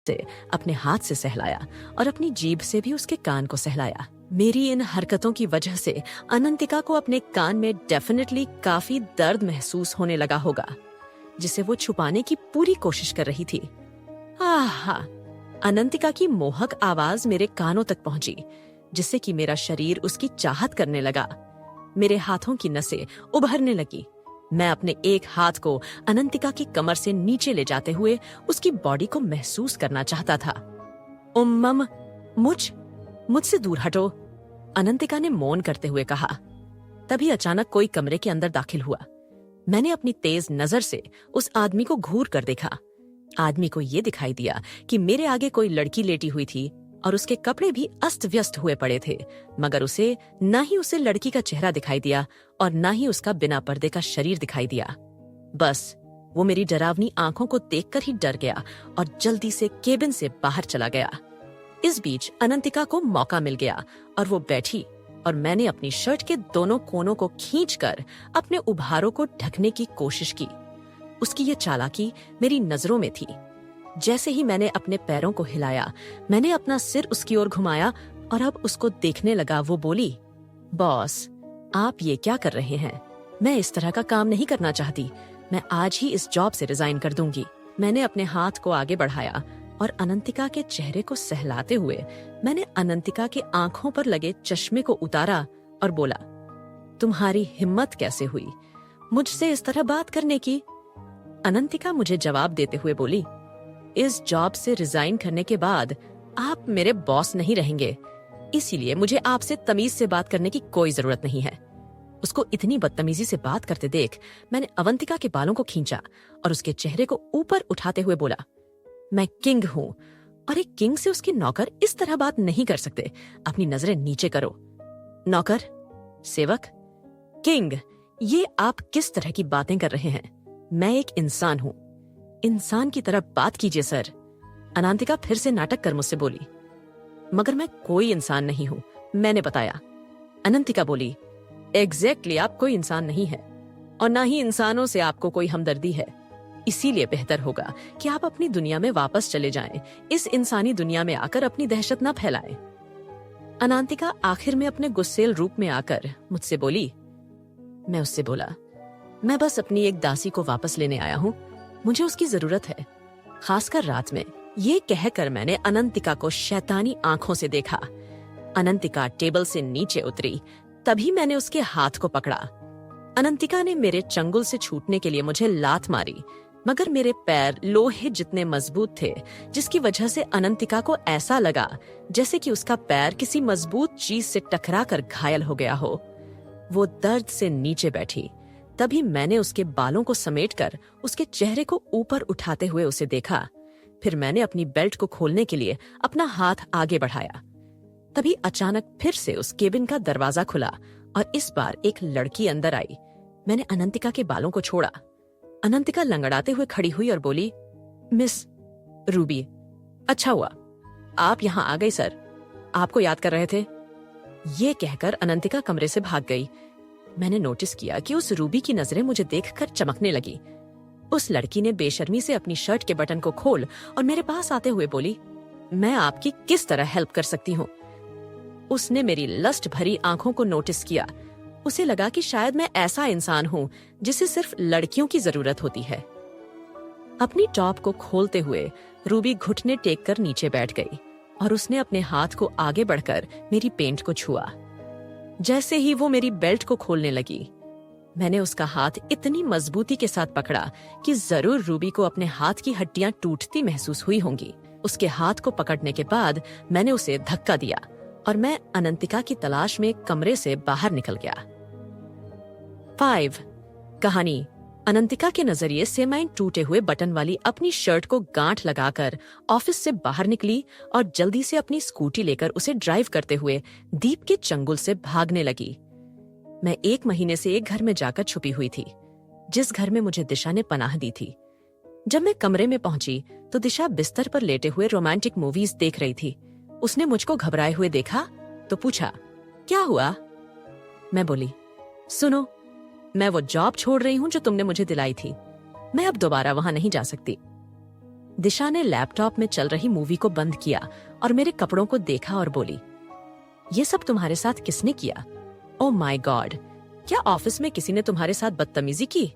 से अपने हाथ से सहलाया और अपनी जीभ से भी उसके कान को सहलाया। मेरी इन हरकतों की वजह से अनंतिका को अपने कान में डेफिनेटली काफी दर्द महसूस होने लगा होगा, जिसे वो छुपाने की पूरी कोशिश कर रही थी। आहा! अनंतिका की मोहक आवाज मेरे कानों तक पहुंची, जिससे कि मेरा शरीर उसकी चाहत करने लगा। मेरे हाथों की नसें उभरने लगी। मैं अपने एक हाथ को अनंतिका की कमर से नीचे ले जाते हुए उसकी बॉडी को महसूस करना चाहता था। उम्मम, मुझसे दूर हटो, अनंतिका ने मौन करते हुए कहा। तभी अचानक कोई कमरे के अंदर दाखिल हुआ। मैंने अपनी तेज नजर से उस आदमी को घूर कर देखा। आदमी को यह दिखाई दिया कि मेरे आगे कोई लड़की लेटी हुई थी और उसके कपड़े भी अस्त व्यस्त हुए पड़े थे, मगर उसे न ही उसे लड़की का चेहरा दिखाई दिया और न ही उसका बिना पर्दे का शरीर दिखाई दिया। बस वो मेरी डरावनी आंखों को देखकर ही डर गया और जल्दी से केबिन से बाहर चला गया। इस बीच अनंतिका को मौका मिल गया और वो बैठी और मैंने अपनी शर्ट के दोनों कोनों को खींचकर अपने उभारों को ढकने की कोशिश की। उसकी ये चालाकी मेरी नजरों में थी। जैसे ही मैंने अपने पैरों को हिलाया, मैंने अपना सिर उसकी ओर घुमाया और अब उसको देखने लगा। वो बोली, बॉस, आप ये क्या कर रहे हैं? मैं इस तरह का काम नहीं करना चाहती। मैं आज ही इस जॉब से रिजाइन कर दूंगी। मैंने अपने हाथ को आगे बढ़ाया और अनंतिका के चेहरे को सहलाते हुए मैंने अनंतिका के आंखों पर लगे चश्मे को उतारा और बोला, तुम्हारी हिम्मत कैसे हुई मुझसे इस तरह बात करने की? अनंतिका मुझे जवाब देते हुए बोली, इस जॉब से रिजाइन करने के बाद आप मेरे बॉस नहीं रहेंगे, इसीलिए मुझे आपसे तमीज से बात करने की कोई जरूरत नहीं है। उसको इतनी बदतमीजी से बात करते देख मैंने अवंतिका के बालों को खींचा और उसके चेहरे को ऊपर उठाते हुए बोला, मैं किंग हूं और एक किंग से उसके नौकर इस तरह बात नहीं कर सकते। अपनी नजरें नीचे करो। नौकर, सेवक, किंग, ये आप किस तरह की बातें कर रहे हैं? मैं एक इंसान हूं, इंसान की तरह बात कीजिए सर। अनंतिका फिर से नाटक कर मुझसे बोली, मगर मैं कोई इंसान नहीं हूं, मैंने बताया। अनंतिका बोली, एग्जैक्टली आप कोई इंसान नहीं है और ना ही इंसानों से आपको कोई हमदर्दी है। इसीलिए बेहतर होगा कि आप अपनी दुनिया में वापस चले जाएं। इस इंसानी दुनिया में आकर अपनी दहशत न फैलाएं। अनंतिका आखिर में अपने गुस्सेल रूप में आकर मुझसे बोली। मैं उससे बोला, मैं बस अपनी एक दासी को वापस लेने आया हूं, मुझे उसकी जरूरत है, खासकर रात में। ये कहकर मैंने अनंतिका को शैतानी आंखों से देखा। अनंतिका टेबल से नीचे उतरी, तभी मैंने उसके हाथ को पकड़ा। अनंतिका ने मेरे चंगुल से छूटने के लिए मुझे लात मारी, मगर मेरे पैर लोहे जितने मजबूत थे, जिसकी वजह से अनंतिका को ऐसा लगा जैसे कि उसका पैर किसी मजबूत चीज से टकराकर घायल हो गया हो। वो दर्द से नीचे बैठी। तभी मैंने उसके बालों को समेटकर उसके चेहरे को ऊपर उठाते हुए उसे देखा। फिर मैंने अपनी बेल्ट को खोलने के लिए अपना हाथ आगे बढ़ाया। तभी अचानक फिर से उस केबिन का दरवाजा खुला और इस बार एक लड़की अंदर आई। मैंने अनंतिका के बालों को छोड़ा। अनंतिका लंगड़ाते हुए खड़ी हुई और बोली, मिस रूबी, अच्छा हुआ आप यहाँ आ गई सर, आपको याद कर रहे थे। ये कहकर अनंतिका कमरे से भाग गई। मैंने नोटिस किया कि उस रूबी की नजरें मुझे देखकर चमकने लगी। उस लड़की ने बेशर्मी से अपनी शर्ट के बटन को खोल और मेरे पास आते हुए बोली, मैं आपकी किस तरह हेल्प कर सकती हूँ? उसने मेरी लस्ट भरी आंखों को नोटिस किया। उसे लगा कि शायद मैं ऐसा इंसान हूँ जिसे सिर्फ लड़कियों की जरूरत होती है। अपनी टॉप को खोलते हुए रूबी घुटने टेक कर नीचे बैठ गई और उसने अपने हाथ को आगे बढ़कर मेरी पेंट को छुआ। जैसे ही वो मेरी बेल्ट को खोलने लगी, मैंने उसका हाथ इतनी मजबूती के साथ पकड़ा कि जरूर रूबी को अपने हाथ की हड्डियां टूटती महसूस हुई होंगी। उसके हाथ को पकड़ने के बाद मैंने उसे धक्का दिया और मैं अनंतिका की तलाश में कमरे से बाहर निकल गया। 5 कहानी। अनंतिका के नजरिए से मैं टूटे हुए बटन वाली अपनी शर्ट को गांठ लगाकर ऑफिस से बाहर निकली और जल्दी से अपनी स्कूटी लेकर उसे ड्राइव करते हुए दीप के चंगुल से भागने लगी। मैं 1 महीने से एक घर में जाकर छुपी हुई थी, जिस घर में मुझे दिशा ने पनाह दी थी। जब मैं कमरे में पहुंची तो दिशा बिस्तर पर लेटे हुए रोमांटिक मूवीज देख रही थी। उसने मुझको घबराए हुए देखा तो पूछा, क्या हुआ? मैं बोली, सुनो, मैं वो जॉब छोड़ रही हूँ जो तुमने मुझे दिलाई थी। मैं अब दोबारा वहां नहीं जा सकती। दिशा ने लैपटॉप में चल रही मूवी को बंद किया और मेरे कपड़ों को देखा और बोली, ये सब तुम्हारे साथ किसने किया? ओह माय गॉड, क्या ऑफिस में किसी ने तुम्हारे साथ बदतमीजी की?